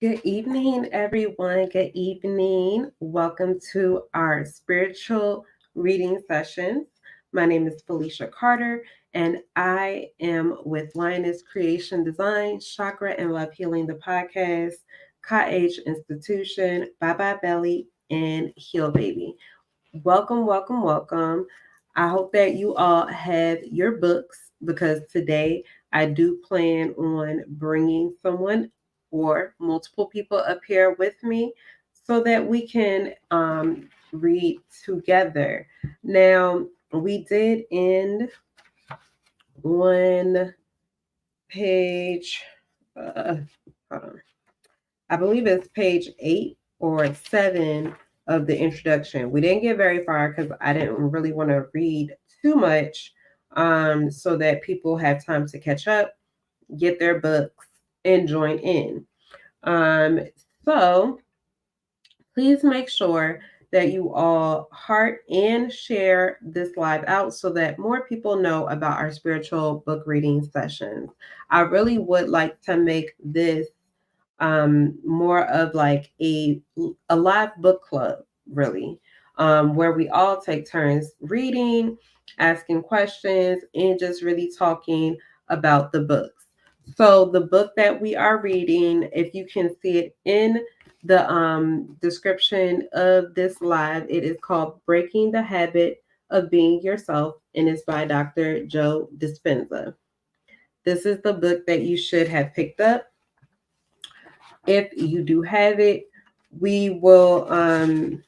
Good evening, everyone. Good evening. Welcome to our spiritual reading sessions. My name is Felicia Carter, and I am with Lioness Creation Design, Chakra and Love Healing, the podcast, Ka-Age Institution, Bye Bye Belly, and Heal Baby. Welcome, welcome, welcome. I hope that you all have your books because today I do plan on bringing someone or multiple people up here with me so that we can read together. Now, we did end on page, uh, hold on. I believe it's page 8 or 7 of the introduction. We didn't get very far because I didn't really want to read too much so that people have time to catch up, get their books, and join in. Um, so please make sure that you all heart and share this live out so that more people know about our spiritual book reading sessions. I really would like to make this more of like a live book club, really, where we all take turns reading, asking questions, and just really talking about the books. So the book that we are reading, if you can see it in the description of this live, it is called Breaking the Habit of Being Yourself, and it's by Dr. Joe Dispenza. This is the book that you should have picked up. If you do have it, we will kind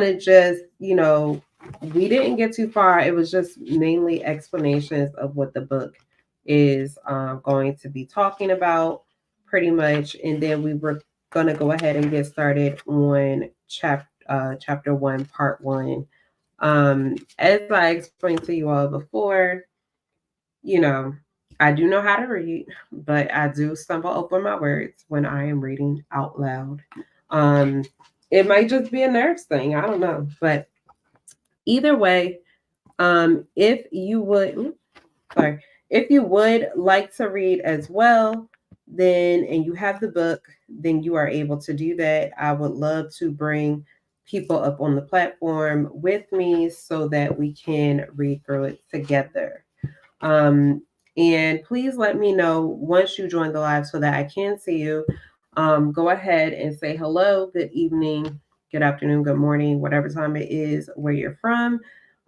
of just, we didn't get too far. It was just mainly explanations of what the book is going to be talking about, pretty much. And then we were going to go ahead and get started on chapter 1, part 1. As I explained to you all before, you know, I do know how to read, but I do stumble over my words when I am reading out loud. Um, it might just be a nerves thing. I don't know. But either way, if you would, sorry, if you would like to read as well, then and you have the book, then you are able to do that. I would love to bring people up on the platform with me so that we can read through it together. Um, and please let me know once you join the live so that I can see you. Go ahead and say hello, good evening, good afternoon, good morning, whatever time it is where you're from.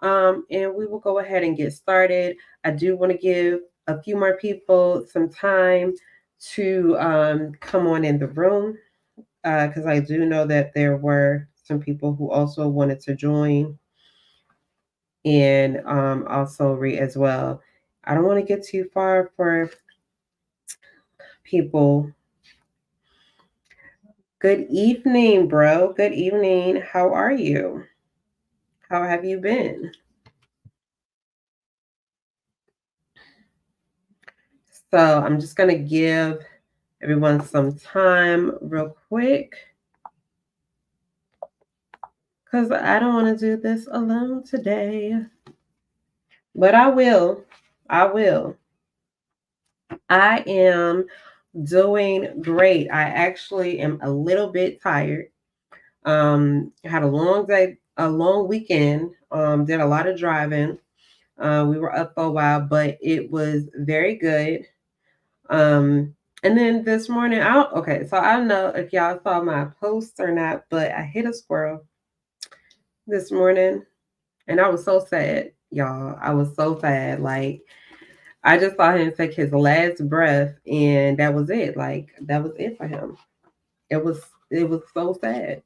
And we will go ahead and get started. I do want to give a few more people some time to come on in the room because I do know that there were some people who also wanted to join and also read as well. I don't want to get too far for people. Good evening, bro. Good evening. How are you? How have you been? So I'm just going to give everyone some time real quick because I don't want to do this alone today. But I will. I will. I am doing great. I actually am a little bit tired. Had a long day, a long weekend. Did a lot of driving. We were up for a while, but it was very good. Um, and then this morning, okay, so I don't know if y'all saw my post or not, but I hit a squirrel this morning, and I was so sad, y'all. I was so sad. Like I just saw him take his last breath, and that was it. Like that was it for him. It was it was so sad.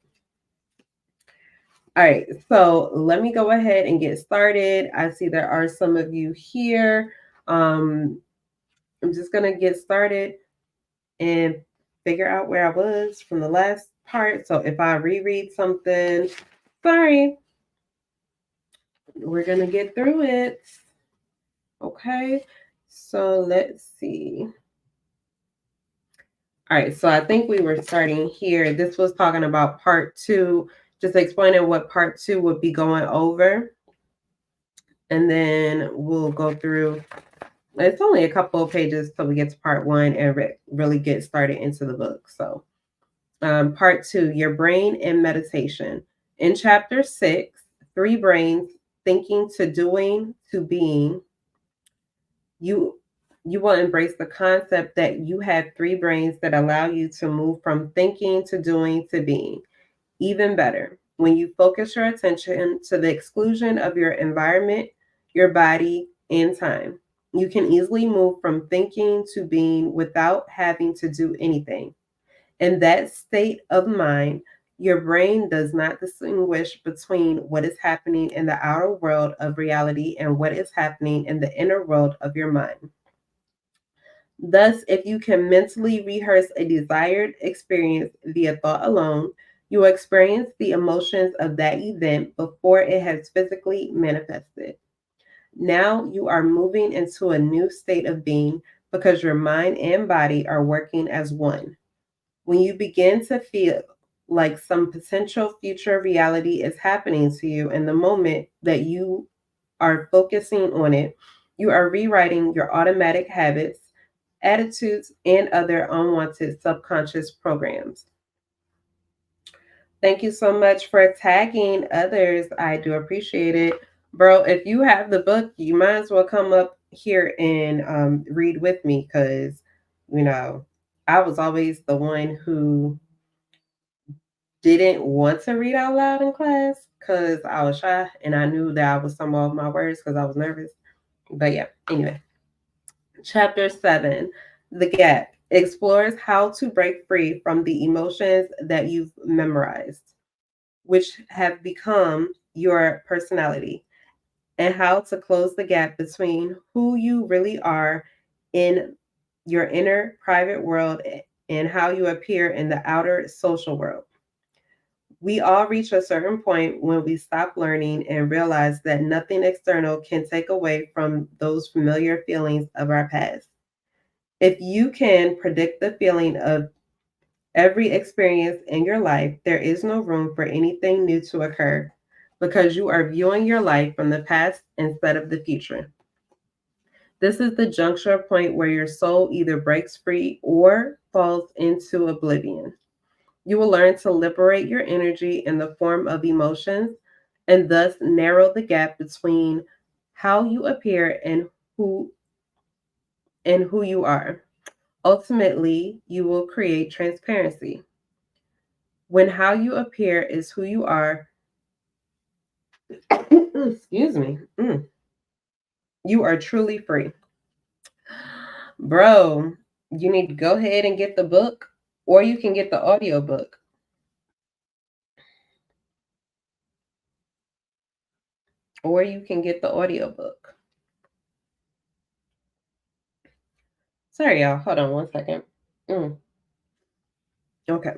All right, so let me go ahead and get started. I see there are some of you here. Um, I'm just gonna get started and figure out where I was from the last part. So if I reread something, sorry, we're gonna get through it. Okay, so let's see. All right, so I think we were starting here. This was talking about part 2, just explaining what part 2 would be going over. And then we'll go through It's only a couple of pages till we get to part one and really get started into the book. So, part two, your brain and meditation. In chapter six, three brains, thinking to doing to being, you you will embrace the concept that you have three brains that allow you to move from thinking to doing to being. Even better, when you focus your attention to the exclusion of your environment, your body, and time, you can easily move from thinking to being without having to do anything. In that state of mind, your brain does not distinguish between what is happening in the outer world of reality and what is happening in the inner world of your mind. Thus, if you can mentally rehearse a desired experience via thought alone, you will experience the emotions of that event before it has physically manifested. Now you are moving into a new state of being because your mind and body are working as one. When you begin to feel like some potential future reality is happening to you in the moment that you are focusing on it, you are rewriting your automatic habits, attitudes, and other unwanted subconscious programs. Thank you so much for tagging others. I do appreciate it. Bro, if you have the book, you might as well come up here and read with me because, you know, I was always the one who didn't want to read out loud in class because I was shy and I knew that I was stumble over my words because I was nervous. But yeah, anyway. Chapter 7, The Gap, explores how to break free from the emotions that you've memorized, which have become your personality, and how to close the gap between who you really are in your inner private world and how you appear in the outer social world. We all reach a certain point when we stop learning and realize that nothing external can take away from those familiar feelings of our past. If you can predict the feeling of every experience in your life, there is no room for anything new to occur because you are viewing your life from the past instead of the future. This is the juncture point where your soul either breaks free or falls into oblivion. You will learn to liberate your energy in the form of emotions and thus narrow the gap between how you appear who and who you are. Ultimately, you will create transparency. When how you appear is who you are, excuse me, you are truly free. Bro, you need to go ahead and get the book, or you can get the audio book. Or you can get the audio book. Sorry, y'all. Hold on one second. Okay.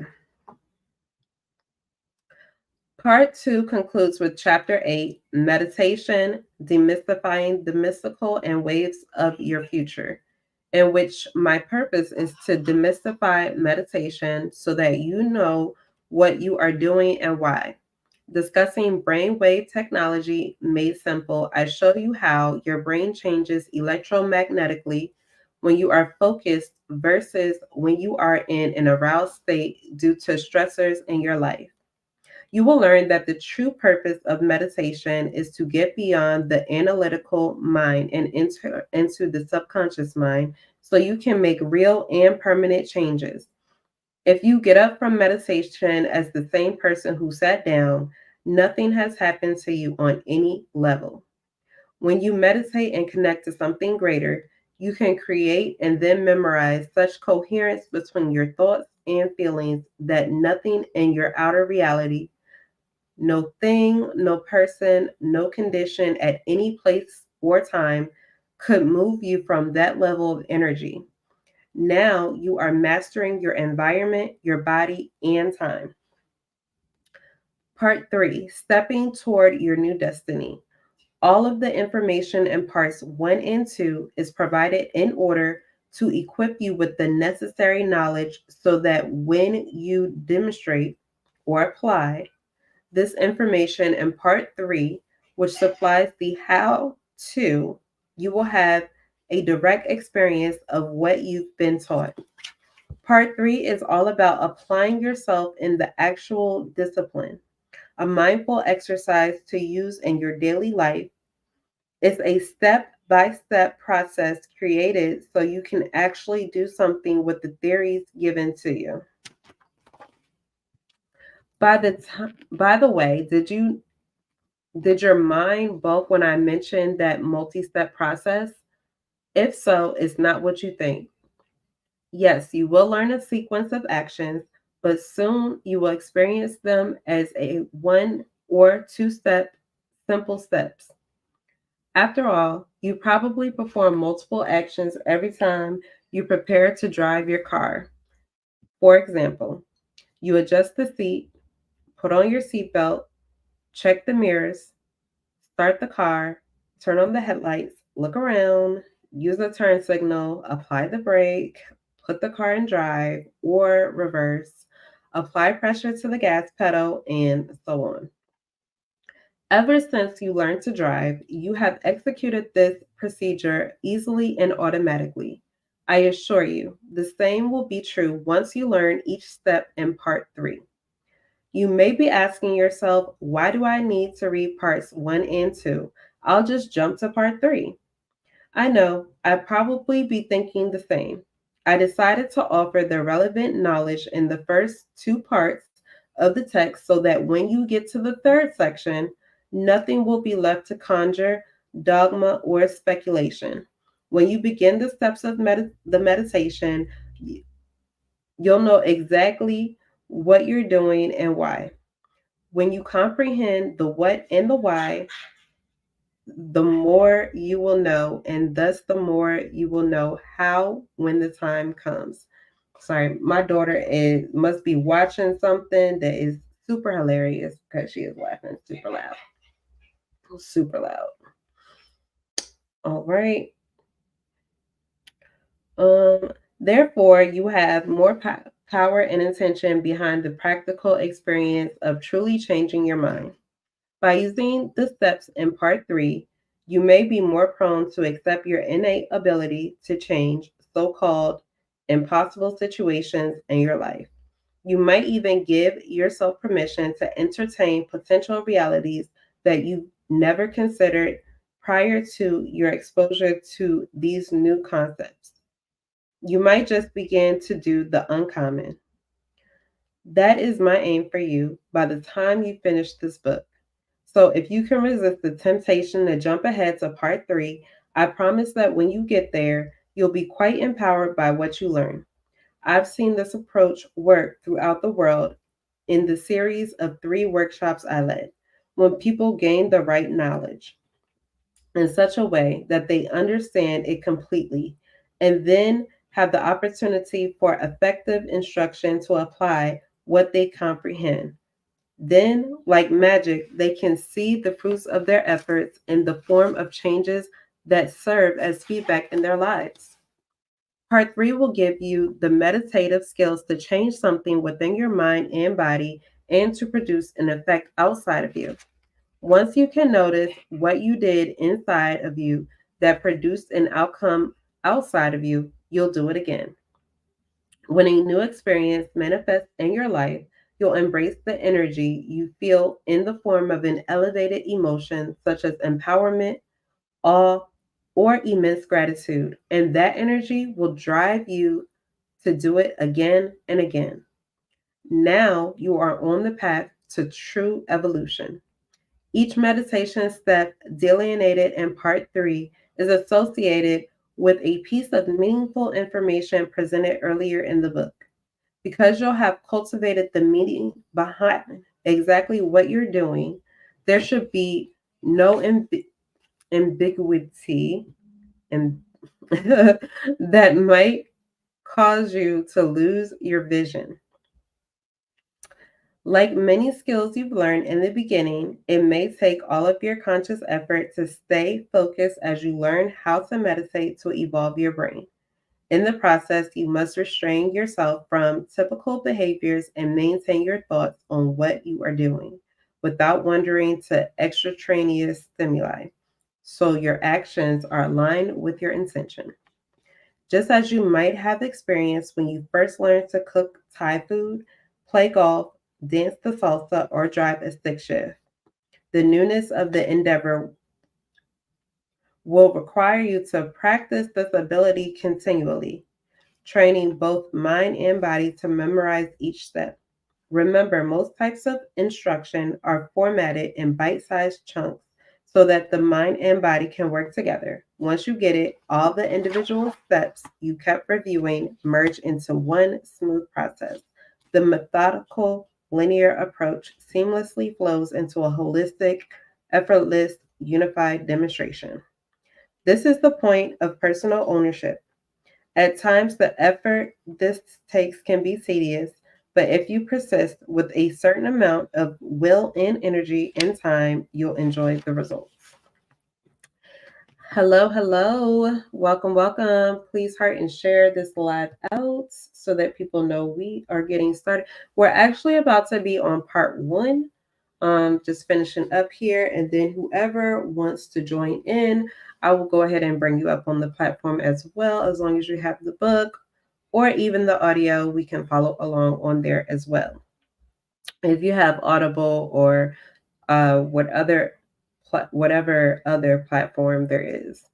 Part two concludes with chapter 8, Meditation, Demystifying the Mystical and Waves of Your Future, in which my purpose is to demystify meditation so that you know what you are doing and why. Discussing brainwave technology made simple, I show you how your brain changes electromagnetically when you are focused versus when you are in an aroused state due to stressors in your life. You will learn that the true purpose of meditation is to get beyond the analytical mind and enter into the subconscious mind so you can make real and permanent changes. If you get up from meditation as the same person who sat down, nothing has happened to you on any level. When you meditate and connect to something greater, you can create and then memorize such coherence between your thoughts and feelings that nothing in your outer reality, no thing, no person, no condition at any place or time could move you from that level of energy. Now you are mastering your environment, your body, and time. Part three, stepping toward your new destiny. All of the information in parts one and two is provided in order to equip you with the necessary knowledge so that when you demonstrate or apply this information in part three, which supplies the how to, you will have a direct experience of what you've been taught. Part three is all about applying yourself in the actual discipline, a mindful exercise to use in your daily life. It's a step by step process created so you can actually do something with the theories given to you. By the way, did your mind bulk when I mentioned that multi-step process? If so, it's not what you think. Yes, you will learn a sequence of actions, but soon you will experience them as a one or two step simple steps. After all, you probably perform multiple actions every time you prepare to drive your car. For example, you adjust the seat, put on your seatbelt, check the mirrors, start the car, turn on the headlights, look around, use the turn signal, apply the brake, put the car in drive or reverse, apply pressure to the gas pedal, and so on. Ever since you learned to drive, you have executed this procedure easily and automatically. I assure you, the same will be true once you learn each step in part three. You may be asking yourself, why do I need to read parts one and two? I'll just jump to part three. I know, I'd probably be thinking the same. I decided to offer the relevant knowledge in the first two parts of the text so that when you get to the third section, nothing will be left to conjure, dogma, or speculation. When you begin the steps of the meditation, you'll know exactly what you're doing and why. When you comprehend the what and the why, the more you will know, and thus the more you will know how when the time comes. Sorry, my daughter is must be watching something that is super hilarious because she is laughing super loud. Super loud. All right. Um, Therefore, you have more power and intention behind the practical experience of truly changing your mind. By using the steps in part three, you may be more prone to accept your innate ability to change so called impossible situations in your life. You might even give yourself permission to entertain potential realities that you never considered prior to your exposure to these new concepts. You might just begin to do the uncommon. That is my aim for you by the time you finish this book. So if you can resist the temptation to jump ahead to part three, I promise that when you get there, you'll be quite empowered by what you learn. I've seen this approach work throughout the world in the series of three workshops I led, when people gain the right knowledge in such a way that they understand it completely and then have the opportunity for effective instruction to apply what they comprehend. Then, like magic, they can see the fruits of their efforts in the form of changes that serve as feedback in their lives. Part three will give you the meditative skills to change something within your mind and body and to produce an effect outside of you. Once you can notice what you did inside of you that produced an outcome outside of you, you'll do it again. When a new experience manifests in your life, you'll embrace the energy you feel in the form of an elevated emotion such as empowerment, awe, or immense gratitude. And that energy will drive you to do it again and again. Now you are on the path to true evolution. Each meditation step delineated in part three is associated with a piece of meaningful information presented earlier in the book. Because you'll have cultivated the meaning behind exactly what you're doing, there should be no ambiguity and that might cause you to lose your vision. Like many skills you've learned in the beginning, it may take all of your conscious effort to stay focused as you learn how to meditate to evolve your brain. In the process, you must restrain yourself from typical behaviors and maintain your thoughts on what you are doing without wandering to extraneous stimuli. so your actions are aligned with your intention. Just as you might have experienced when you first learned to cook Thai food, play golf, dance the salsa, or drive a stick shift. The newness of the endeavor will require you to practice this ability continually, training both mind and body to memorize each step. Remember, most types of instruction are formatted in bite sized chunks so that the mind and body can work together. Once you get it, all the individual steps you kept reviewing merge into one smooth process. The methodical, linear approach seamlessly flows into a holistic, effortless, unified demonstration. This is the point of personal ownership. At times, the effort this takes can be tedious, but if you persist with a certain amount of will and energy and time, you'll enjoy the results. Hello, hello. Welcome, welcome. Please heart and share this live out so that people know we are getting started. We're actually about to be on part one. Just finishing up here, and then whoever wants to join in, I will go ahead and bring you up on the platform as well. As long as you have the book or even the audio, we can follow along on there as well. If you have Audible or whatever other platform there is,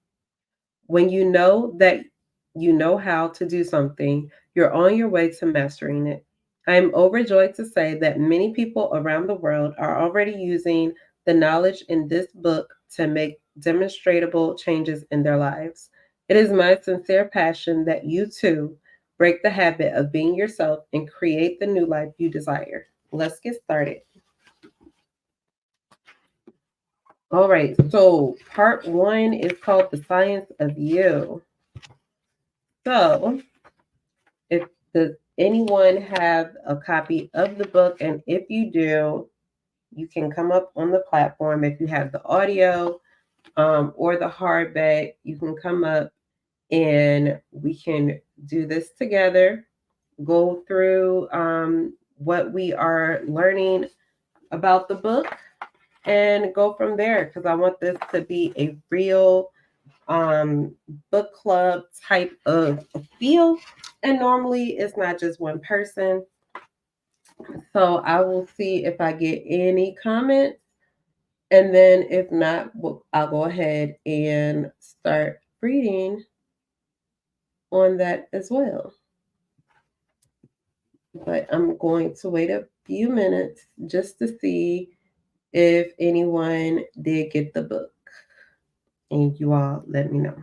when you know that you know how to do something, you're on your way to mastering it. I am overjoyed to say that many people around the world are already using the knowledge in this book to make demonstrable changes in their lives. It is my sincere passion that you too break the habit of being yourself and create the new life you desire. Let's get started. All right, so part one is called The Science of You. So, if does anyone have a copy of the book? And if you do, you can come up on the platform. If you have the audio or the hardback, you can come up and we can do this together. Go through what we are learning about the book and go from there because I want this to be a real book club type of feel. And normally it's not just one person. So I will see if I get any comments. And then if not, I'll go ahead and start reading on that as well. But I'm going to wait a few minutes just to see if anyone did get the book. And you all let me know.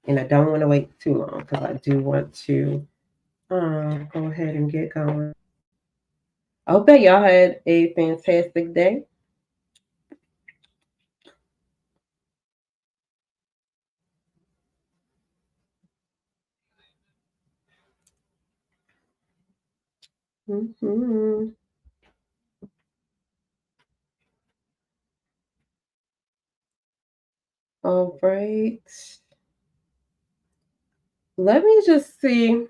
And I don't want to wait too long because I do want to go ahead and get going. I hope that y'all had a fantastic day. Mm-hmm. All right. Let me just see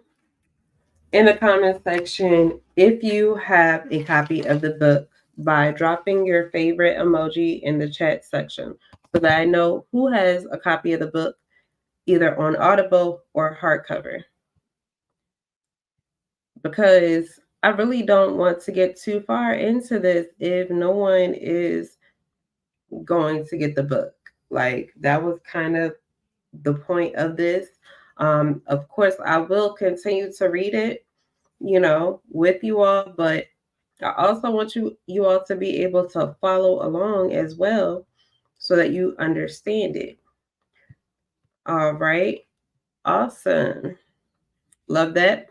in the comment section if you have a copy of the book by dropping your favorite emoji in the chat section so that I know who has a copy of the book either on Audible or hardcover. Because I really don't want to get too far into this if no one is going to get the book. Like, that was kind of the point of this. Of course, I will continue to read it, with you all, but I also want you all to be able to follow along as well so that you understand it. All right. Awesome. Love that.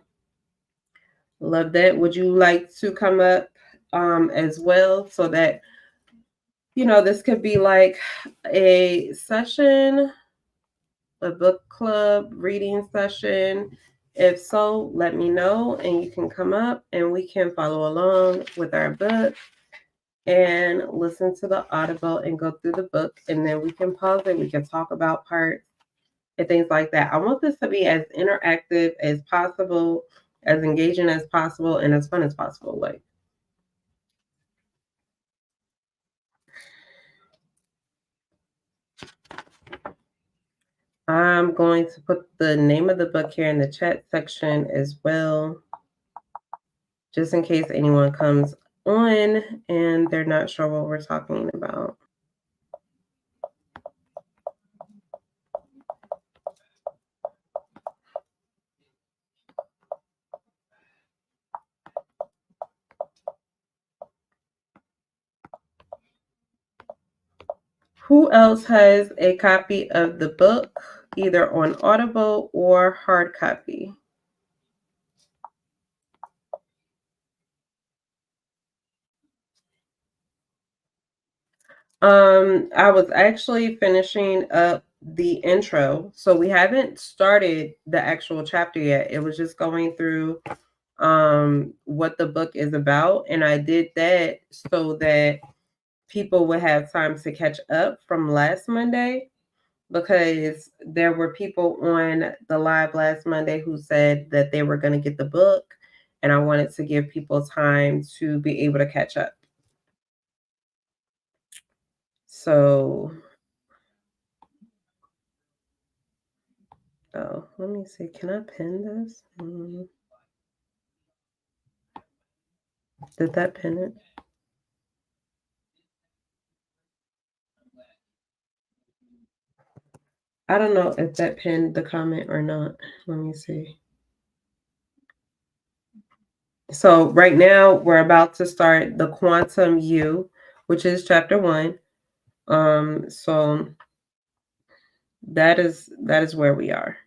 Love that. Would you like to come up as well so that this could be like a session, a book club reading session? If so, let me know and you can come up and we can follow along with our book and listen to the audible and go through the book, and then we can pause it. We can talk about parts and things like that. I want this to be as interactive as possible, as engaging as possible, and as fun as possible. Like, I'm going to put the name of the book here in the chat section as well, just in case anyone comes on and they're not sure what we're talking about. Who else has a copy of the book, either on Audible or hard copy? I was actually finishing up the intro, so we haven't started the actual chapter yet. It was just going through what the book is about, and I did that so that people would have time to catch up from last Monday, because there were people on the live last Monday who said that they were going to get the book, and I wanted to give people time to be able to catch up. So, oh, let me see. Can I pin this? Did that pin it? I don't know if that pinned the comment or not. Let me see. So right now we're about to start the Quantum You, which is chapter 1. So that is where we are.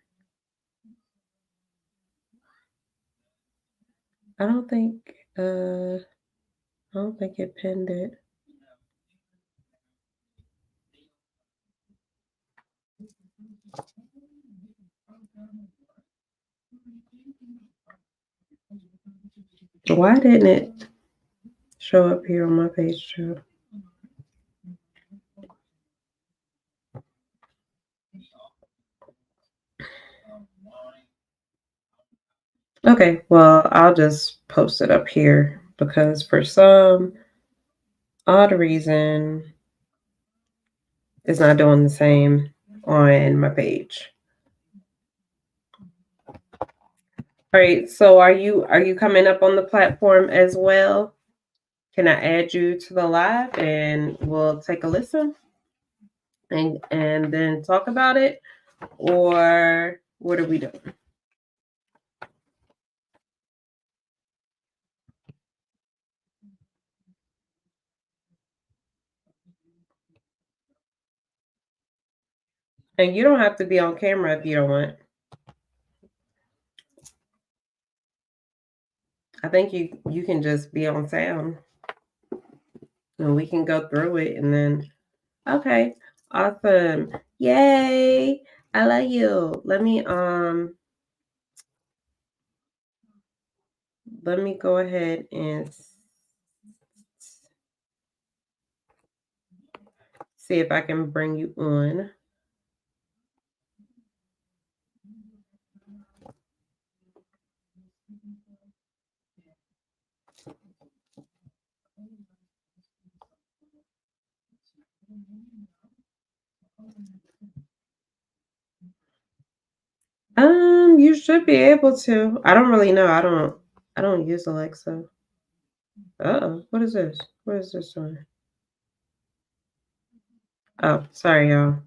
I don't think it pinned it. Why didn't it show up here on my page too? Okay, well, I'll just post it up here because for some odd reason it's not doing the same on my page. All right, so are you coming up on the platform as well? Can I add you to the live and we'll take a listen and then talk about it? Or what are we doing? And you don't have to be on camera if you don't want. I think you can just be on sound and we can go through it and then okay. Awesome. Yay. I love you. Let me go ahead and see if I can bring you on. You should be able to. I don't really know. I don't use Alexa. Uh-oh. What is this? What is this one? Oh, sorry, y'all.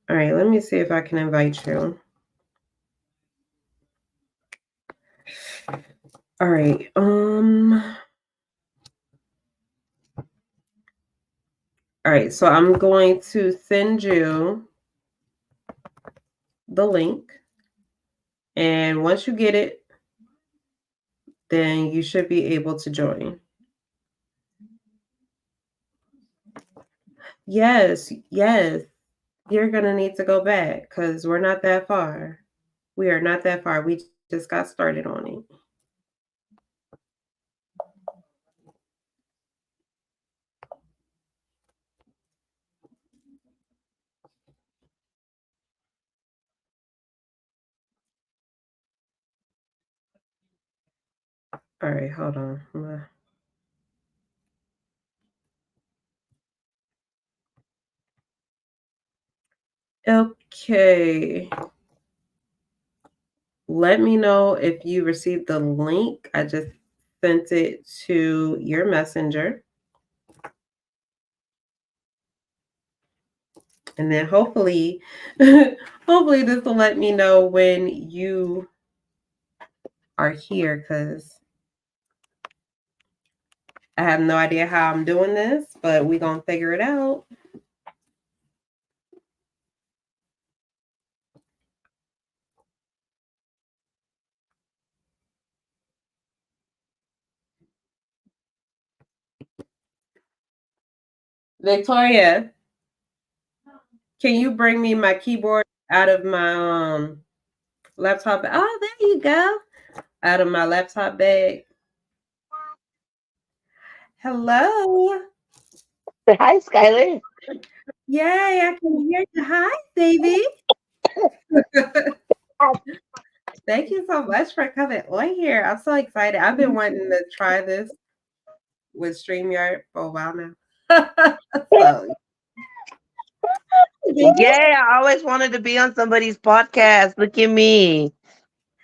All right, let me see if I can invite you. All right. All right, so I'm going to send you the link. And once you get it, then you should be able to join. Yes, yes. You're going to need to go back because we're not that far. We are not that far. We just got started on it. All right, hold on. Okay. Let me know if you received the link. I just sent it to your messenger. And then hopefully, hopefully this will let me know when you are here, because I have no idea how I'm doing this, but we're going to figure it out. Victoria, can you bring me my keyboard out of my laptop? Oh, there you go. Out of my laptop bag. Hello. Hi, Skylar. Yay, I can hear you. Hi, baby. Thank you so much for coming on here. I'm so excited. I've been wanting to try this with StreamYard for a while now. So, baby. Yay, I always wanted to be on somebody's podcast. Look at me.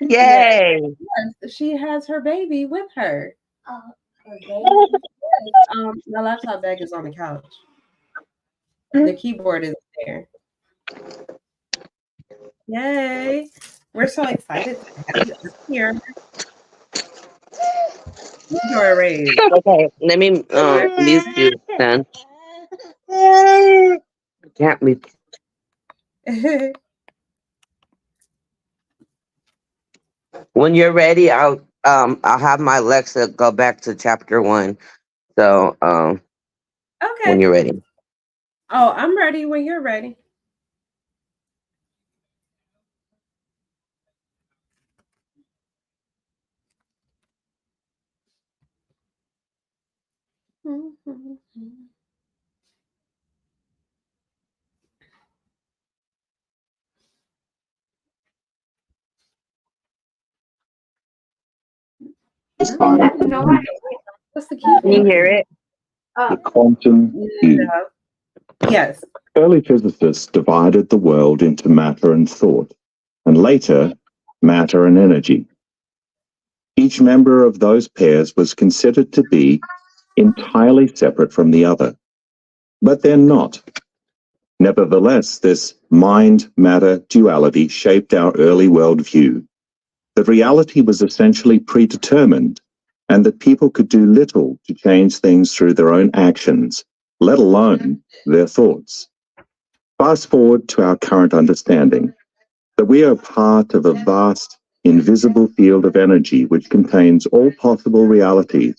Yes, Yay. yes, she has her baby with her. Her baby? Yes. My laptop bag is on the couch. The keyboard is there. Yay. We're so excited to have you up here. You're raised. Okay, let me mute you then. Can't mute. When you're ready, I'll have my Alexa go back to chapter 1. So when Okay. you're ready. Oh, I'm ready when you're ready. No, what's the Can you keyboard? hear it? The quantum cube. Yes. Early physicists divided the world into matter and thought, and later, matter and energy. Each member of those pairs was considered to be entirely separate from the other, but they're not. Nevertheless, this mind-matter duality shaped our early worldview, that reality was essentially predetermined, and that people could do little to change things through their own actions, let alone their thoughts. Fast forward to our current understanding that we are part of a vast, invisible field of energy which contains all possible realities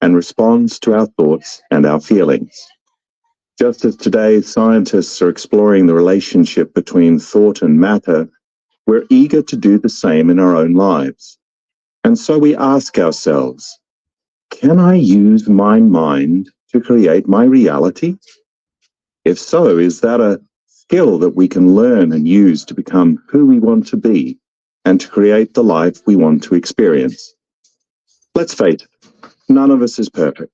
and responds to our thoughts and our feelings. Just as today scientists are exploring the relationship between thought and matter, we're eager to do the same in our own lives. And so we ask ourselves, can I use my mind to create my reality? If so, is that a skill that we can learn and use to become who we want to be and to create the life we want to experience? Let's face it, none of us is perfect.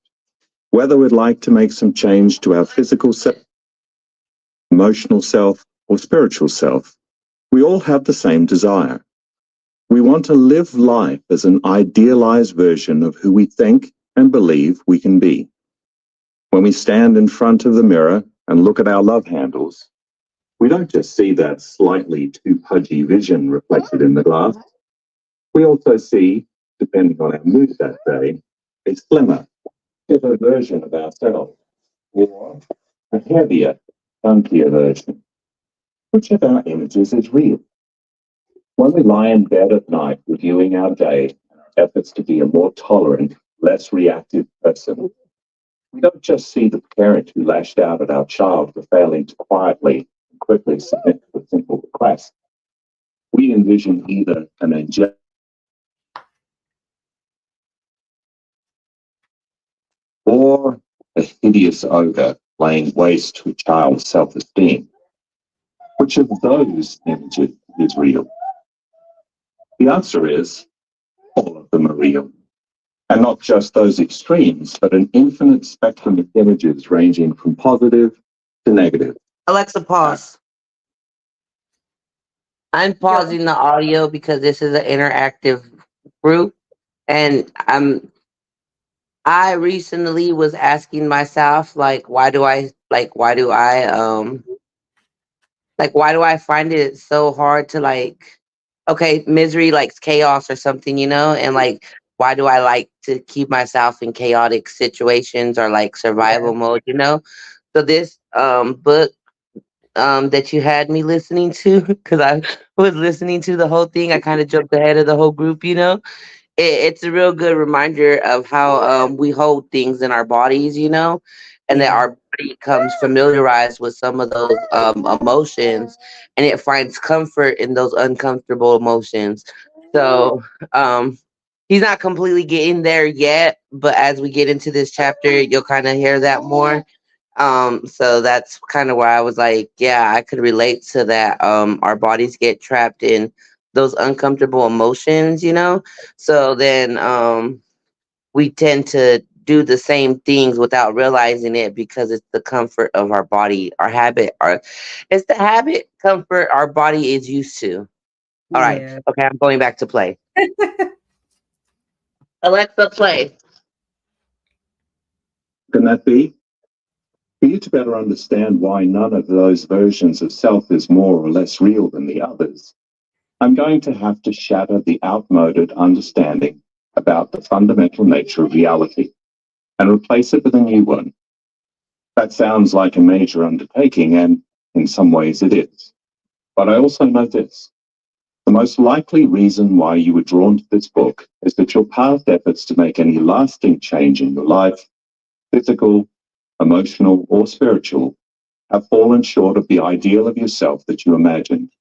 Whether we'd like to make some change to our physical self, emotional self, or spiritual self, we all have the same desire. We want to live life as an idealized version of who we think and believe we can be. When we stand in front of the mirror and look at our love handles, we don't just see that slightly too pudgy vision reflected in the glass. We also see, depending on our mood that day, a slimmer, fitter version of ourselves, or a heavier, funkier version. Which of our images is real? When we lie in bed at night reviewing our day and our efforts to be a more tolerant, less reactive person, we don't just see the parent who lashed out at our child for failing to quietly and quickly submit to a simple request. We envision either an angelic or a hideous ogre laying waste to a child's self-esteem. Which of those images is real? The answer is all of them are real. And not just those extremes, but an infinite spectrum of images ranging from positive to negative. Alexa, pause. I'm pausing the audio because this is an interactive group, and I recently was asking myself, like, why do I find it so hard to, like, okay, misery likes chaos or something, and like, why do I like to keep myself in chaotic situations or like Yeah. survival mode? So this book that you had me listening to, because I was listening to the whole thing, I kind of jumped ahead of the whole group. It's a real good reminder of how we hold things in our bodies, and that Yeah. our body becomes familiarized with some of those emotions, and it finds comfort in those uncomfortable emotions. So he's not completely getting there yet, but as we get into this chapter, you'll kind of hear that more. So that's kind of where I was like, yeah, I could relate to that. Our bodies get trapped in those uncomfortable emotions. So then we tend to do the same things without realizing it because it's the comfort of our body, our habit, it's the habit comfort our body is used to. All right. Yeah. Okay, I'm going back to play. Alexa, play. Can that be? For you to better understand why none of those versions of self is more or less real than the others, I'm going to have to shatter the outmoded understanding about the fundamental nature of reality and replace it with a new one. That sounds like a major undertaking, and in some ways it is. But I also know this. The most likely reason why you were drawn to this book is that your past efforts to make any lasting change in your life, physical, emotional, or spiritual, have fallen short of the ideal of yourself that you imagined.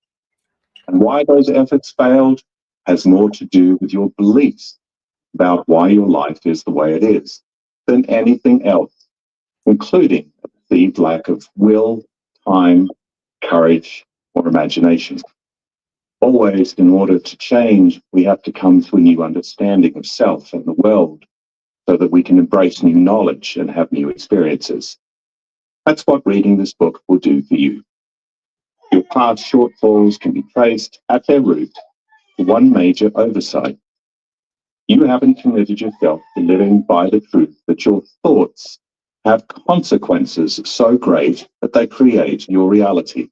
And why those efforts failed has more to do with your beliefs about why your life is the way it is than anything else, including a perceived lack of will, time, courage, or imagination. Always, in order to change, we have to come to a new understanding of self and the world so that we can embrace new knowledge and have new experiences. That's what reading this book will do for you. Your past shortfalls can be traced at their root to one major oversight. You haven't committed yourself to living by the truth that your thoughts have consequences so great that they create your reality.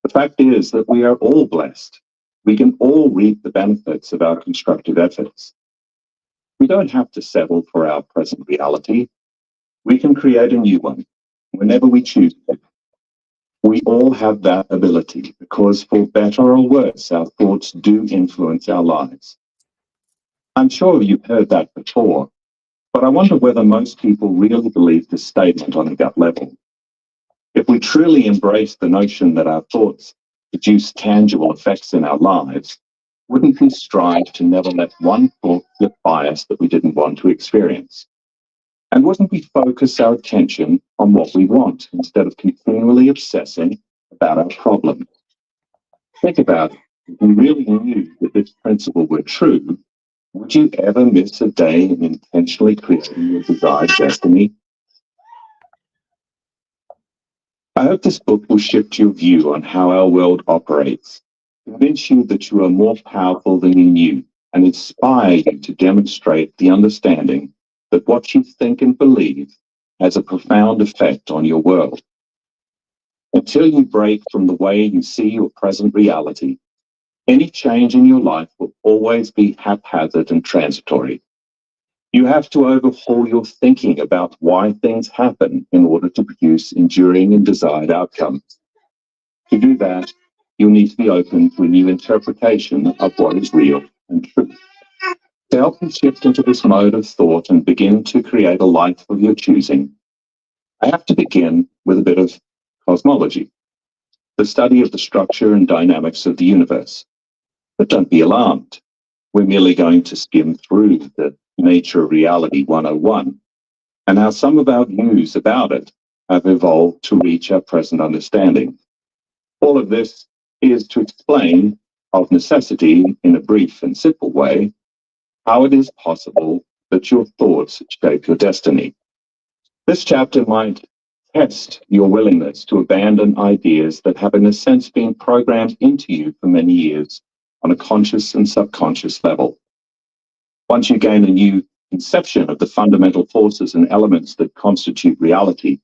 The fact is that we are all blessed. We can all reap the benefits of our constructive efforts. We don't have to settle for our present reality. We can create a new one whenever we choose to. We all have that ability because, for better or worse, our thoughts do influence our lives. I'm sure you've heard that before, but I wonder whether most people really believe this statement on a gut level. If we truly embrace the notion that our thoughts produce tangible effects in our lives, wouldn't we strive to never let one thought slip by us that we didn't want to experience? And wouldn't we focus our attention on what we want instead of continually obsessing about our problems? Think about it. If you really knew that this principle were true, would you ever miss a day in intentionally creating your desired destiny? I hope this book will shift your view on how our world operates, convince you that you are more powerful than you knew, and inspire you to demonstrate the understanding that what you think and believe has a profound effect on your world. Until you break from the way you see your present reality, any change in your life will always be haphazard and transitory. You have to overhaul your thinking about why things happen in order to produce enduring and desired outcomes. To do that, you need to be open to a new interpretation of what is real and true. To help you shift into this mode of thought and begin to create a life of your choosing, I have to begin with a bit of cosmology, the study of the structure and dynamics of the universe. But don't be alarmed. We're merely going to skim through the Nature of Reality 101 and how some of our views about it have evolved to reach our present understanding. All of this is to explain, of necessity, in a brief and simple way, how it is possible that your thoughts shape your destiny. This chapter might Test your willingness to abandon ideas that have in a sense been programmed into you for many years on a conscious and subconscious level. Once you gain a new conception of the fundamental forces and elements that constitute reality,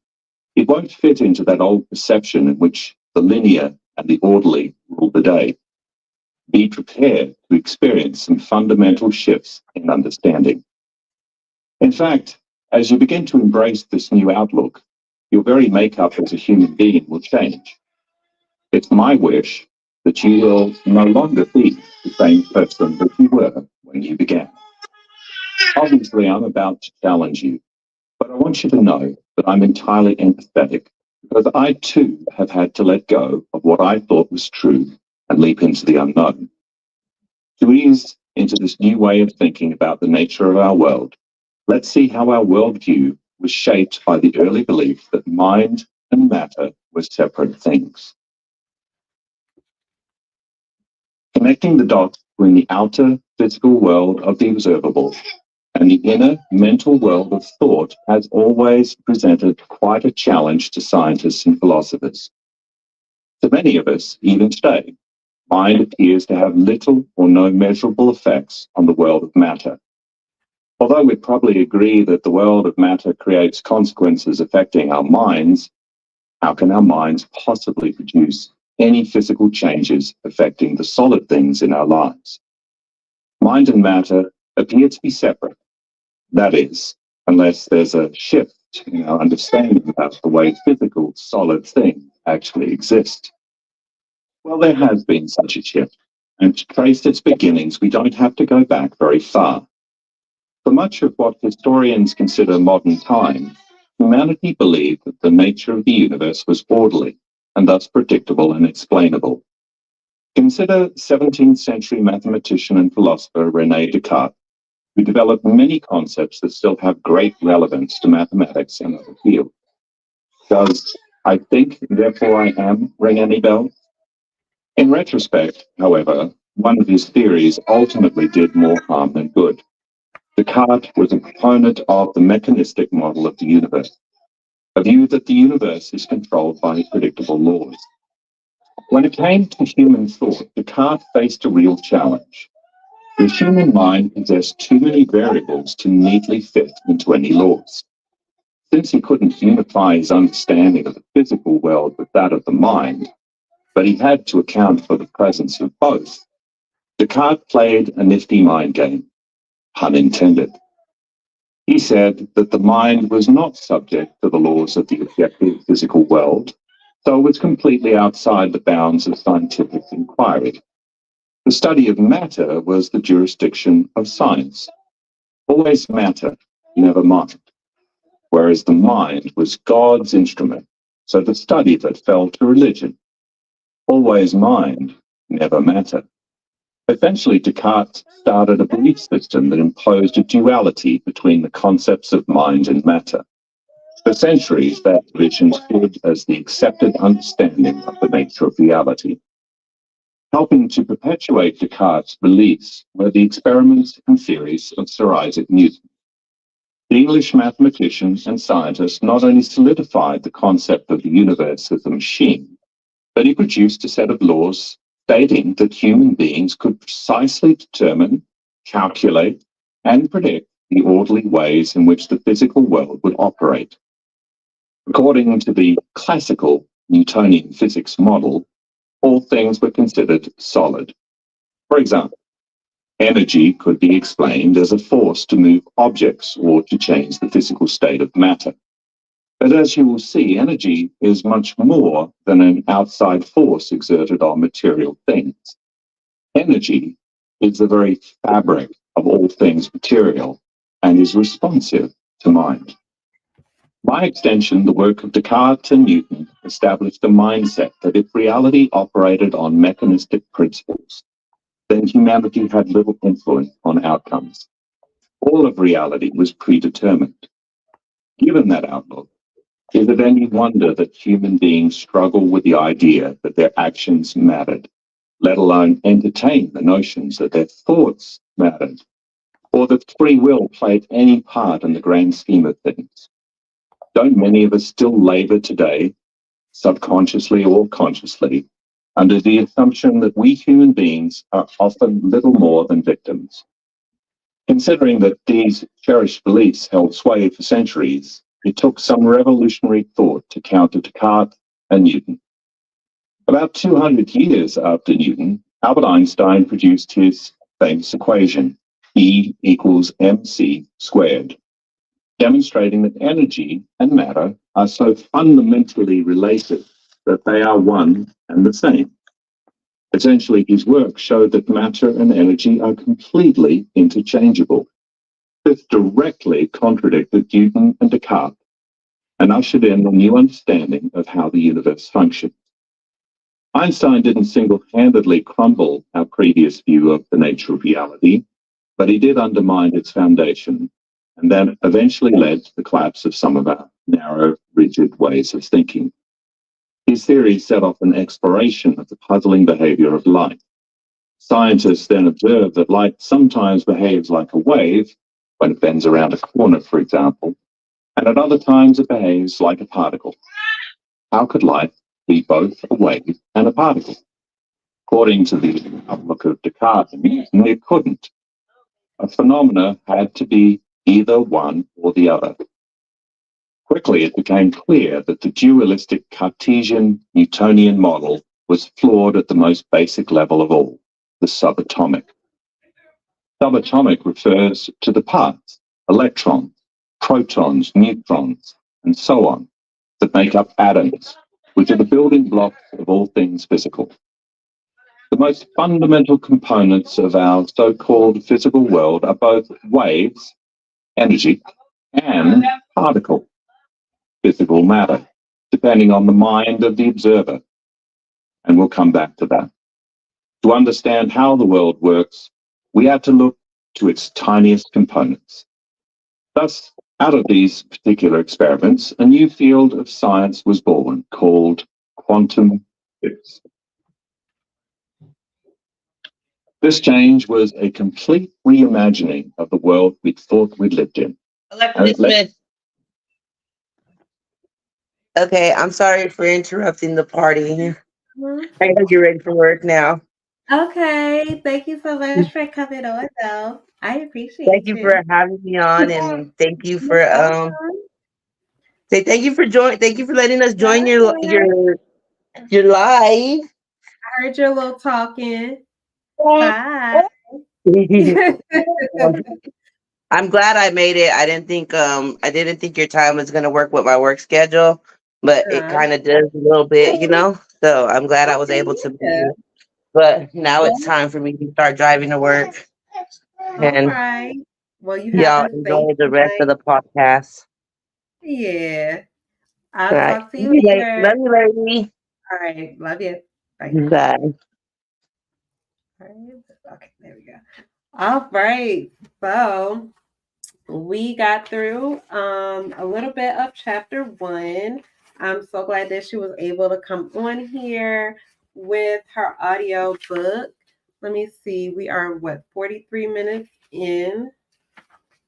it won't fit into that old perception in which the linear and the orderly rule the day. Be prepared to experience some fundamental shifts in understanding. In fact, as you begin to embrace this new outlook, your very makeup as a human being will change. It's my wish that you will no longer be the same person that you were when you began. Obviously, I'm about to challenge you, but I want you to know that I'm entirely empathetic because I too have had to let go of what I thought was true and leap into the unknown. To ease into this new way of thinking about the nature of our world, let's see how our worldview was shaped by the early belief that mind and matter were separate things. Connecting the dots between the outer physical world of the observable and the inner mental world of thought has always presented quite a challenge to scientists and philosophers. To many of us, even today, mind appears to have little or no measurable effects on the world of matter. Although we probably agree that the world of matter creates consequences affecting our minds, how can our minds possibly produce any physical changes affecting the solid things in our lives? Mind and matter appear to be separate. That is, unless there's a shift in our understanding about the way physical, solid things actually exist. Well, there has been such a shift, and to trace its beginnings, we don't have to go back very far. For much of what historians consider modern time, humanity believed that the nature of the universe was orderly and thus predictable and explainable. Consider 17th century mathematician and philosopher René Descartes, who developed many concepts that still have great relevance to mathematics and other fields. Does "I think, therefore I am" ring any bells? In retrospect, however, one of his theories ultimately did more harm than good. Descartes was a proponent of the mechanistic model of the universe, a view that the universe is controlled by predictable laws. When it came to human thought, Descartes faced a real challenge. The human mind possessed too many variables to neatly fit into any laws. Since he couldn't unify his understanding of the physical world with that of the mind, but he had to account for the presence of both, Descartes played a nifty mind game, pun intended. He said that the mind was not subject to the laws of the objective physical world, so it was completely outside the bounds of scientific inquiry. The study of matter was the jurisdiction of science. Always matter, never mind. Whereas the mind was God's instrument, so the study that fell to religion. Always mind, never matter. Eventually, Descartes started a belief system that imposed a duality between the concepts of mind and matter. For centuries, that division stood as the accepted understanding of the nature of reality. Helping to perpetuate Descartes' beliefs were the experiments and theories of Sir Isaac Newton. The English mathematician and scientist not only solidified the concept of the universe as a machine, but he produced a set of laws stating that human beings could precisely determine, calculate, and predict the orderly ways in which the physical world would operate. According to the classical Newtonian physics model, all things were considered solid. For example, energy could be explained as a force to move objects or to change the physical state of matter. But as you will see, energy is much more than an outside force exerted on material things. Energy is the very fabric of all things material and is responsive to mind. By extension, the work of Descartes and Newton established a mindset that if reality operated on mechanistic principles, then humanity had little influence on outcomes. All of reality was predetermined. Given that outlook, is it any wonder that human beings struggle with the idea that their actions mattered, let alone entertain the notions that their thoughts mattered, or that free will played any part in the grand scheme of things? don't many of us still labor today, subconsciously or consciously, under the assumption that we human beings are often little more than victims? Considering that these cherished beliefs held sway for centuries, it took some revolutionary thought to counter Descartes and Newton. About 200 years after Newton, Albert Einstein produced his famous equation, E equals mc squared, demonstrating that energy and matter are so fundamentally related that they are one and the same. Essentially, his work showed that matter and energy are completely interchangeable. This directly contradicted Newton and Descartes and ushered in a new understanding of how the universe functioned. Einstein didn't single-handedly crumble our previous view of the nature of reality, but he did undermine its foundation, and that eventually led to the collapse of some of our narrow, rigid ways of thinking. His theory set off an exploration of the puzzling behavior of light. Scientists then observed that light sometimes behaves like a wave, when it bends around a corner, for example, and at other times it behaves like a particle. How could light be both a wave and a particle? According to the outlook of Descartes and Newton, it couldn't. A phenomena had to be either one or the other. Quickly, it became clear that the dualistic Cartesian Newtonian model was flawed at the most basic level of all, the subatomic. Subatomic refers to the parts, electrons, protons, neutrons, and so on, that make up atoms, which are the building blocks of all things physical. The most fundamental components of our so-called physical world are both waves, energy, and particle, physical matter, depending on the mind of the observer. And we'll come back to that. To understand how the world works, we had to look to its tiniest components. Thus, out of these particular experiments, a new field of science was born called quantum physics. This change was a complete reimagining of the world we thought we lived in. Alexa Smith. Okay, I'm sorry for interrupting the party. I know you're ready for work now. Okay, thank you so much for coming on, though. I appreciate Thank you for having me on, and thank you for thank you for thank you for letting us join your live. I heard your little talking. Bye. I'm glad I made it. I didn't think your time was gonna work with my work schedule, but it kind of does a little bit, you know. So I'm glad I was able to make it. But now it's time for me to start driving to work. And right. Well, you have y'all a enjoy safe the rest of night. the podcast. Yeah. All I'll right. talk to you later. Love you, lady. All right. Love you. Bye. Bye. All right. Okay, there we go. All right. So we got through a little bit of chapter 1. I'm so glad that she was able to come on here with her audio book. Let me see. We are 43 minutes in.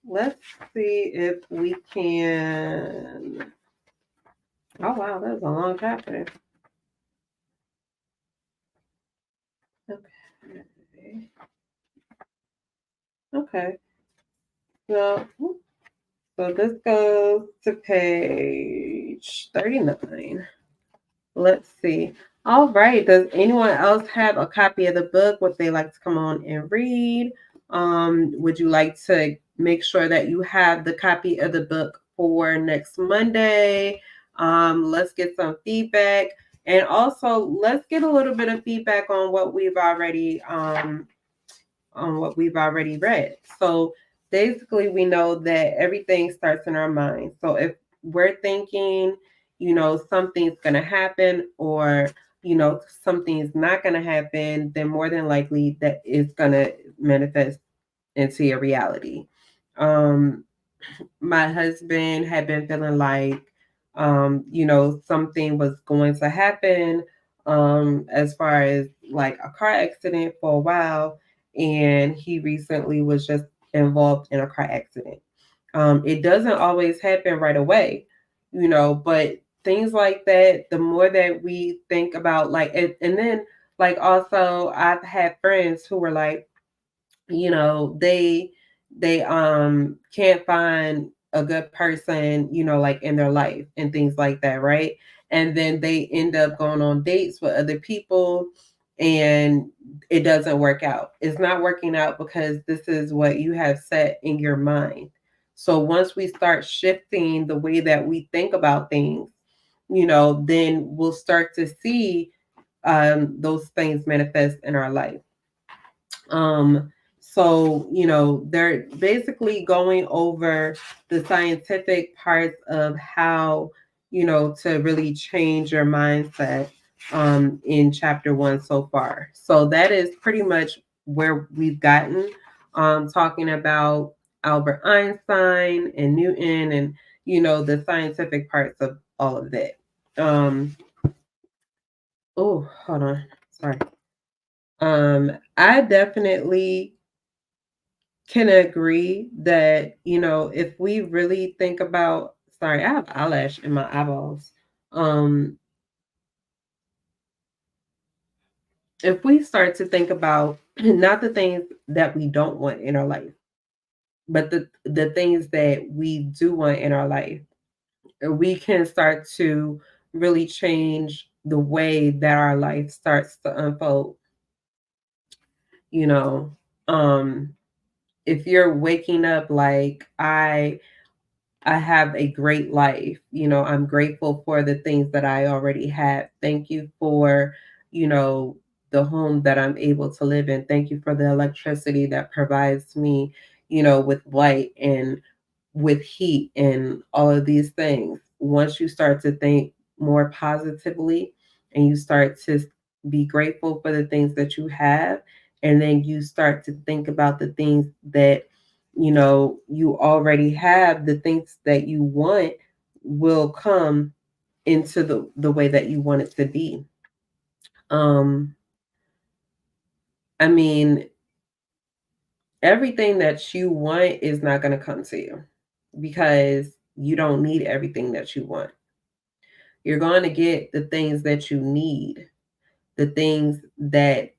Let's see if we can. Oh wow, that was a long chapter. Okay. Okay. So this goes to page 39. Let's see. All right. Does anyone else have a copy of the book? Would they like to come on and read? Would you like to make sure that you have the copy of the book for next Monday? Let's get some feedback. And also let's get a little bit of feedback on what we've already read. So basically, we know that everything starts in our mind. So if we're thinking, something's going to happen or, something's not going to happen, then more than likely that is going to manifest into your reality. My husband had been feeling like, something was going to happen as far as like a car accident for a while. And he recently was just involved in a car accident. It doesn't always happen right away. but things like that, the more that we think about like, and then like also I've had friends who were like, they can't find a good person, like in their life and things like that, right? And then they end up going on dates with other people and it doesn't work out. It's not working out because this is what you have set in your mind. So once we start shifting the way that we think about things, then we'll start to see those things manifest in our life. Um, so, they're basically going over the scientific parts of how, to really change your mindset in chapter 1 so far. So that is pretty much where we've gotten, talking about Albert Einstein and Newton and, the scientific parts of all of that. Um, oh, hold on. Sorry. I definitely can agree that, if we really think about, sorry, I have eyelash in my eyeballs. Um, if we start to think about not the things that we don't want in our life, but the things that we do want in our life, we can start to really change the way that our life starts to unfold. You know, um, if you're waking up like I have a great life. I'm grateful for the things that I already have. Thank you for, you know, the home that I'm able to live in. Thank you for the electricity that provides me, with light and with heat and all of these things. Once you start to think more positively and you start to be grateful for the things that you have, and then you start to think about the things that you already have, the things that you want will come into the way that you want it to be. Um, I mean, everything that you want is not going to come to you because you don't need everything that you want. You're going to get the things that you need, the things that,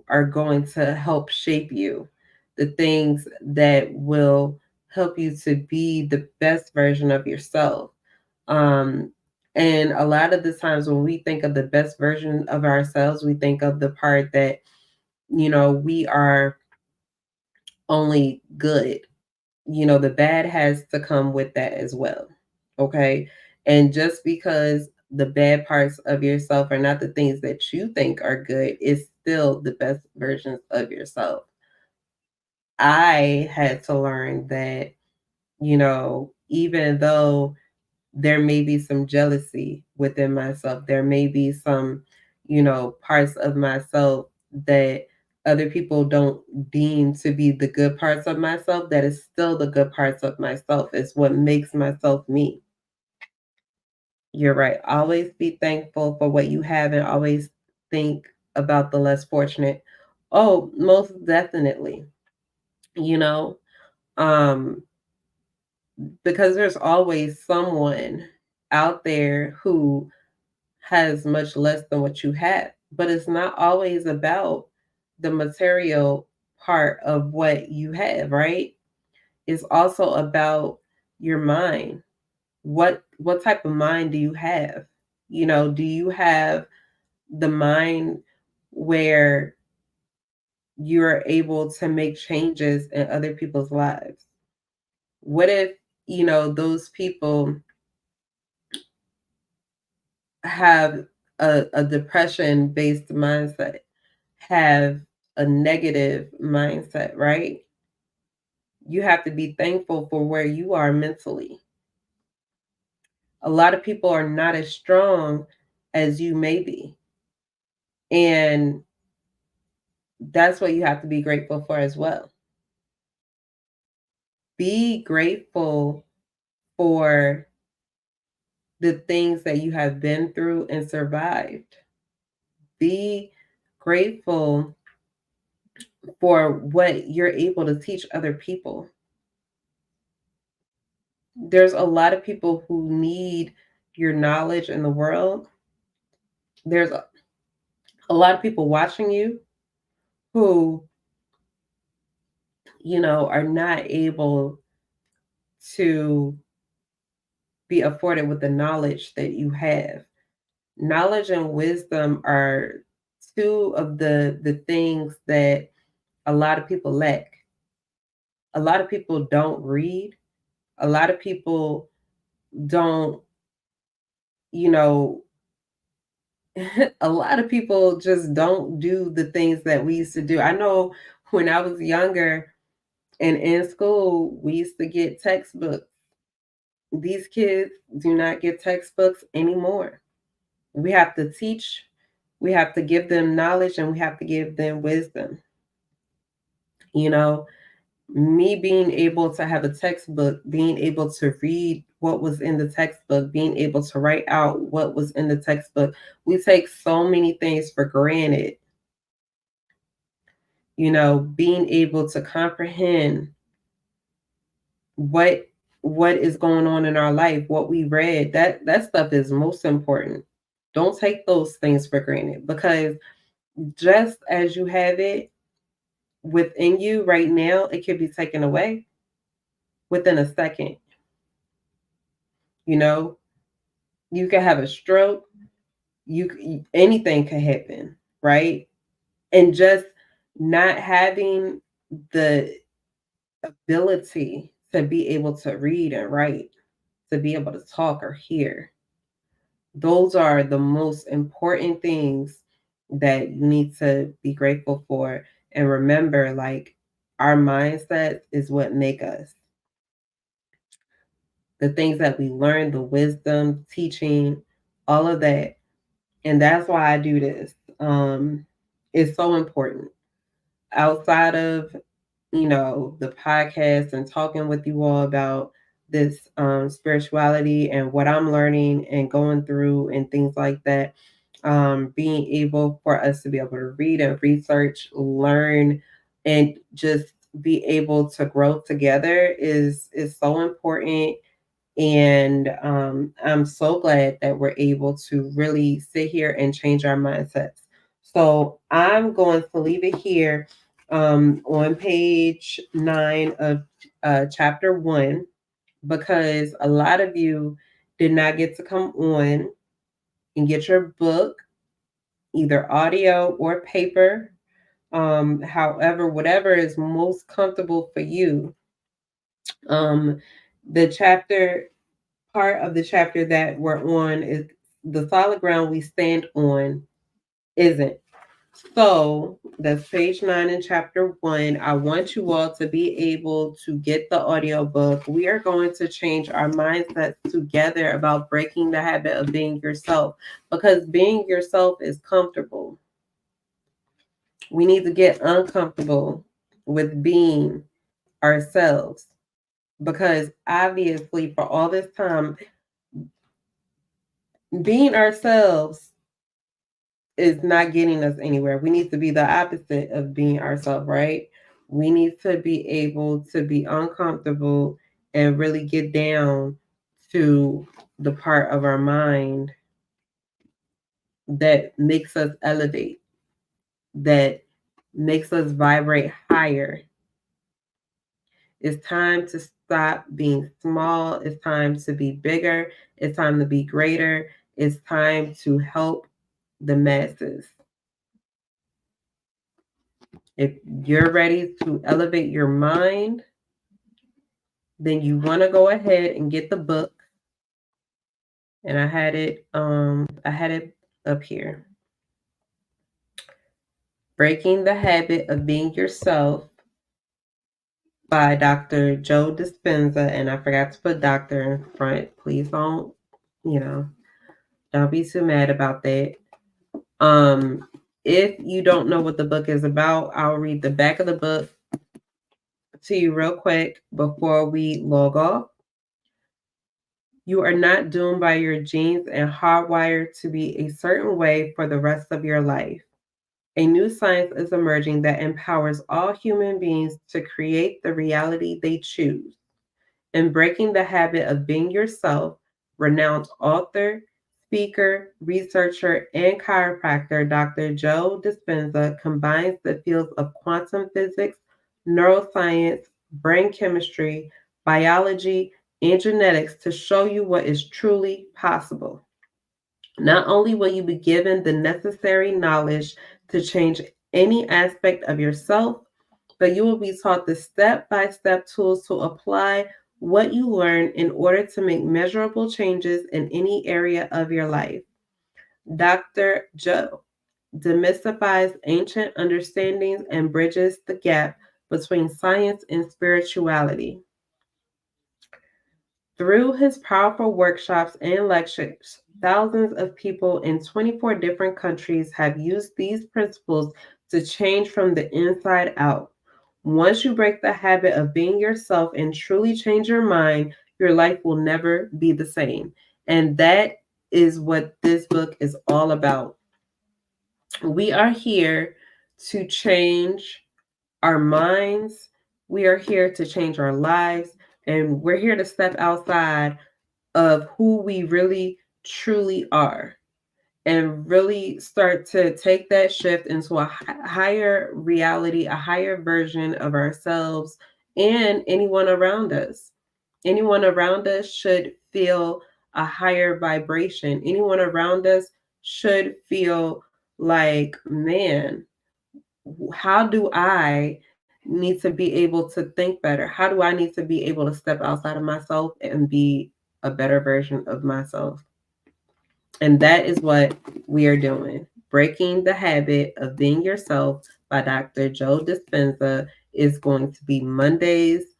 are going to help shape you, the things that will help you to be the best version of yourself. Um, and a lot of the times when we think of the best version of ourselves, we think of the part that, we are only good. The bad has to come with that as well. Okay. And just because the bad parts of yourself are not the things that you think are good, it's still the best versions of yourself. I had to learn that, even though there may be some jealousy within myself, there may be some, parts of myself that other people don't deem to be the good parts of myself, that is still the good parts of myself. It's what makes myself me. You're right. Always be thankful for what you have and always think about the less fortunate. Oh, most definitely. You know, um, because there's always someone out there who has much less than what you have. But it's not always about the material part of what you have, right? It's also about your mind. What type of mind do you have? Do you have the mind where you're able to make changes in other people's lives? What if, those people have a depression based mindset, have a negative mindset, right? You have to be thankful for where you are mentally. A lot of people are not as strong as you may be. And that's what you have to be grateful for as well. Be grateful for the things that you have been through and survived. Be grateful for what you're able to teach other people. There's a lot of people who need your knowledge in the world. There's a lot of people watching you who, are not able to be afforded with the knowledge that you have. Knowledge and wisdom are two of the things that a lot of people lack. A lot of people don't read. A lot of people don't, you know, a lot of people just don't do the things that we used to do. I know when I was younger and in school, we used to get textbooks. These kids do not get textbooks anymore. We have to teach, we have to give them knowledge, and we have to give them wisdom. You know, me being able to have a textbook, being able to read what was in the textbook, being able to write out what was in the textbook, we take so many things for granted. Being able to comprehend what what is going on in our life, what we read, that stuff is most important. Don't take those things for granted, because just as you have it within you right now, it could be taken away within a second. You know, you could have a stroke, anything could happen, right? And just not having the ability to be able to read and write, to be able to talk or hear, those are the most important things that you need to be grateful for. And remember, like, our mindset is what make us. The things that we learn, the wisdom, teaching, all of that. And that's why I do this. It's so important. Outside of, the podcast and talking with you all about this spirituality and what I'm learning and going through and things like that, being able for us to be able to read and research, learn, and just be able to grow together is so important. And I'm so glad that we're able to really sit here and change our mindsets. So I'm going to leave it here on page 9 of chapter 1, because a lot of you did not get to come on and get your book, either audio or paper. However, whatever is most comfortable for you. Um, the chapter part of the chapter that we're on is the solid ground we stand on isn't. So that's page 9 in chapter 1. I want you all to be able to get the audiobook. We are going to change our mindsets together about breaking the habit of being yourself, because being yourself is comfortable. We need to get uncomfortable with being ourselves, because obviously for all this time, being ourselves is not getting us anywhere. We need to be the opposite of being ourselves, right? We need to be able to be uncomfortable and really get down to the part of our mind that makes us elevate, that makes us vibrate higher. It's time to stop being small. It's time to be bigger. It's time to be greater. It's time to help the masses. If you're ready to elevate your mind, then you want to go ahead and get the book. And I had it up here. Breaking the Habit of Being Yourself by Dr. Joe Dispenza. And I forgot to put doctor in front. Please don't be too mad about that. If you don't know what the book is about, I'll read the back of the book to you real quick before we log off. You are not doomed by your genes and hardwired to be a certain way for the rest of your life. A new science is emerging that empowers all human beings to create the reality they choose. In Breaking the Habit of Being Yourself, renowned author, speaker, researcher, and chiropractor Dr. Joe Dispenza combines the fields of quantum physics, neuroscience, brain chemistry, biology, and genetics to show you what is truly possible. Not only will you be given the necessary knowledge to change any aspect of yourself, but you will be taught the step by step tools to apply what you learn in order to make measurable changes in any area of your life. Dr. Joe demystifies ancient understandings and bridges the gap between science and spirituality. Through his powerful workshops and lectures, thousands of people in 24 different countries have used these principles to change from the inside out. Once you break the habit of being yourself and truly change your mind, your life will never be the same. And that is what this book is all about. We are here to change our minds, we are here to change our lives, and we're here to step outside of who we really truly are and really start to take that shift into a higher reality, a higher version of ourselves and anyone around us. Anyone around us should feel a higher vibration. Anyone around us should feel like, man, how do I need to be able to think better? How do I need to be able to step outside of myself and be a better version of myself? And that is what we are doing. Breaking the Habit of Being Yourself by Dr. Joe Dispenza is going to be Mondays,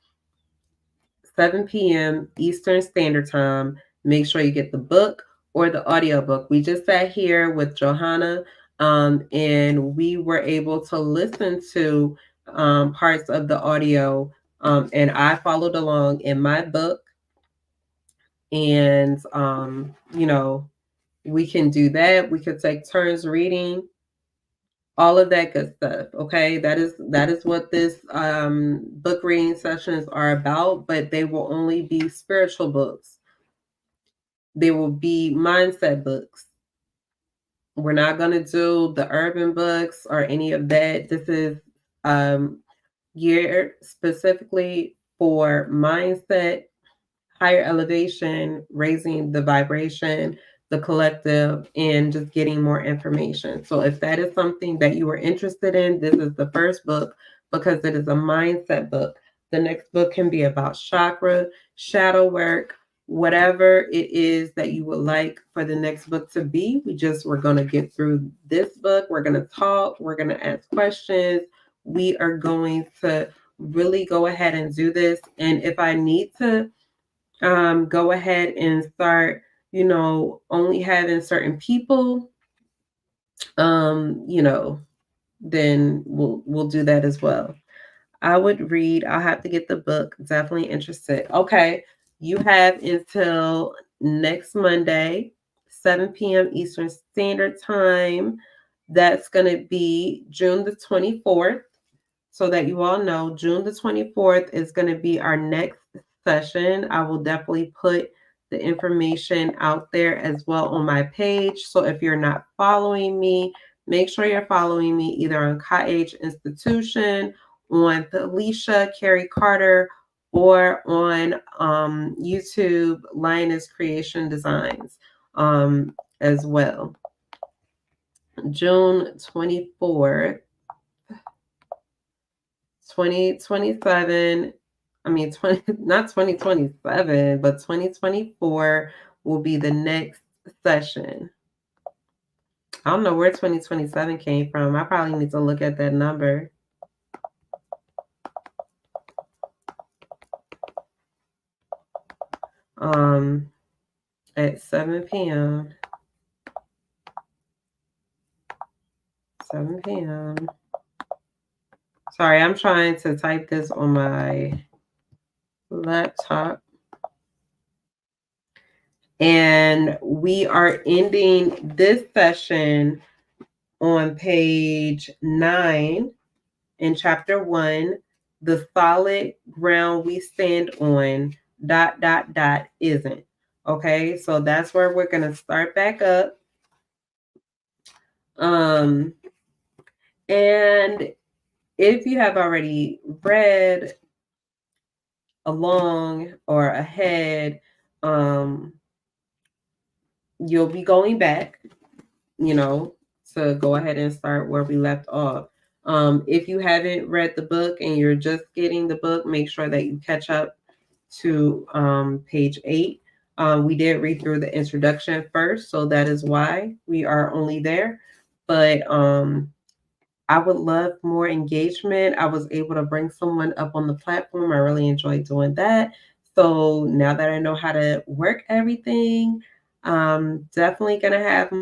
7 p.m. Eastern Standard Time. Make sure you get the book or the audiobook. We just sat here with Johanna and we were able to listen to parts of the audio and I followed along in my book. And, we can do that. We could take turns reading, all of that good stuff. Okay, that is what this book reading sessions are about. But they will only be spiritual books. They will be mindset books. We're not going to do the urban books or any of that. This is geared specifically for mindset, higher elevation, raising the vibration, the collective, and just getting more information. So if that is something that you are interested in, this is the first book because it is a mindset book. The next book can be about chakra, shadow work, whatever it is that you would like for the next book to be. We're going to get through this book. We're going to talk. We're going to ask questions. We are going to really go ahead and do this. And if I need to go ahead and start, only having certain people, then we'll do that as well. I would read. I'll have to get the book. Definitely interested. Okay, you have until next Monday, 7 p.m. Eastern Standard Time. That's going to be June the 24th. So that you all know, June the 24th is going to be our next session. I will definitely put the information out there as well on my page. So if you're not following me, make sure you're following me either on Ka-H Institution, on Felicia Carey Carter, or on YouTube, Lioness Creation Designs as well. June 24th. 2027, not 2027, but 2024 will be the next session. I don't know where 2027 came from. I probably need to look at that number. At 7 p.m. 7 p.m. Sorry, I'm trying to type this on my laptop. And we are ending this session on page 9 in chapter 1, The Solid Ground We Stand On isn't. Okay, so that's where we're gonna start back up. Um, and if you have already read along or ahead, you'll be going back, to go ahead and start where we left off. If you haven't read the book and you're just getting the book, make sure that you catch up to page 8. We did read through the introduction first, so that is why we are only there. But I would love more engagement. I was able to bring someone up on the platform. I really enjoyed doing that. So now that I know how to work everything, I'm definitely going to have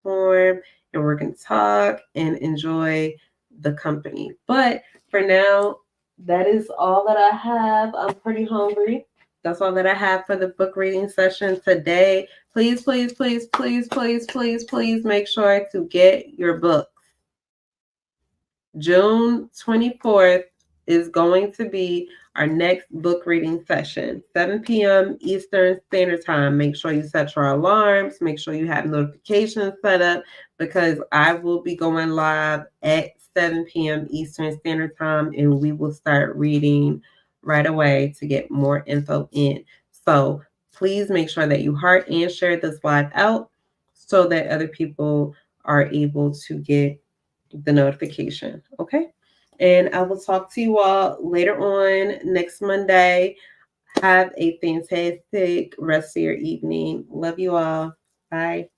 more and we're going to talk and enjoy the company. But for now, that is all that I have. I'm pretty hungry. That's all that I have for the book reading session today. Please, please, please, please, please, please, please make sure to get your book. June 24th is going to be our next book reading session, 7 p.m. Eastern Standard Time. Make sure you set your alarms. Make sure you have notifications set up because I will be going live at 7 p.m. Eastern Standard Time and we will start reading right away to get more info in. So please make sure that you heart and share this live out so that other people are able to get the notification. Okay. And I will talk to you all later on next Monday. Have a fantastic rest of your evening. Love you all. Bye.